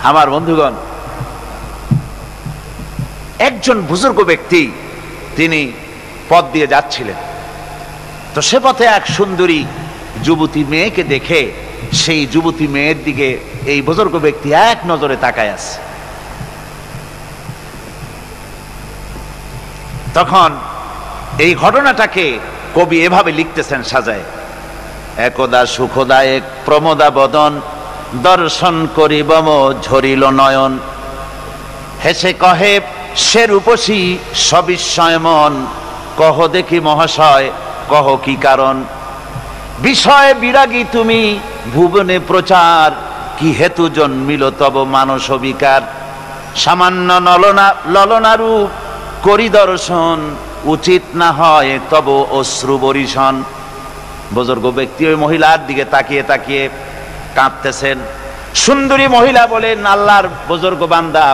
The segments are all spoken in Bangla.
আমার বন্ধুগণ, একজন বুজুর্গ ব্যক্তি তিনি পথ দিয়ে যাচ্ছিলেন। তো সে পথে এক সুন্দরী যুবতী মেয়েকে দেখে সেই যুবতী মেয়ের দিকে এই বুজুর্গ ব্যক্তি এক নজরে তাকায় আছে। তখন এই ঘটনাটাকে কবি এভাবে লিখতেছেন সাজায়: একদা সুখদায়ক প্রমোদা বদন, দর্শন করিবম ঝরিল নয়ন। হেসে কহে সে রূপসী সবিস্ময় মন, কহ দেখি মহাশয় কহ কি কারণ। বিষয় বিরাগী তুমি ভুবনে প্রচার, কি হেতু জন্মিল তব মানস বিকার। সামান্য ললনা রূপ করি দর্শন, উচিত না হয় তব অশ্রু বরিশন। বুজুর্গ ব্যক্তি ওই মহিলার দিকে তাকিয়ে তাকিয়ে কাঁদতেছেন। সুন্দরী মহিলা বলেন, আল্লাহর বুজুর্গ বান্দা,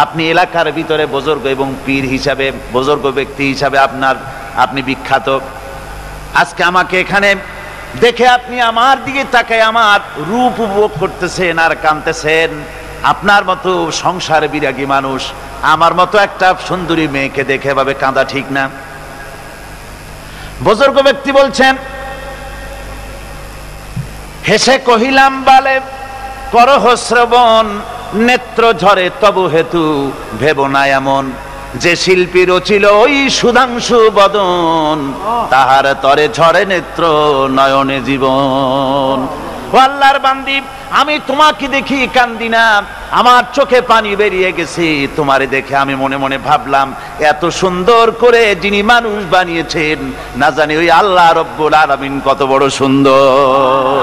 আপনি এলাকার ভিতরে বুজুর্গ এবং পীর হিসাবে, বুজুর্গ ব্যক্তি হিসাবে আপনি বিখ্যাত। আজকে আমাকে এখানে দেখে আপনি আমার দিকে তাকায় আমার রূপ উপভোগ করতেছেন আর কাঁদতেছেন। আপনার মতো সংসার বিরাগী মানুষ আমার মতো একটা সুন্দরী মেয়েকে দেখে এভাবে কাঁদা ঠিক না। বুজুর্গ ব্যক্তি বলছেন, হেসে কহিলাম বালে করহ শ্রবণ, নেত্র ঝরে তবু হেতু ভেব না এমন। যে শিল্পী রচিল ওই সুধাংশু বদন, তাহার তরে ঝরে নেত্র নয়নে জীবন। ও আল্লাহর বান্দি, আমি তোমাকে দেখি কান্দি না, আমার চোখে পানি বেরিয়ে গেছে। তোমারে দেখে আমি মনে মনে ভাবলাম, এত সুন্দর করে যিনি মানুষ বানিয়েছেন না জানি ওই আল্লাহ রব্বুল আলামিন কত বড় সুন্দর।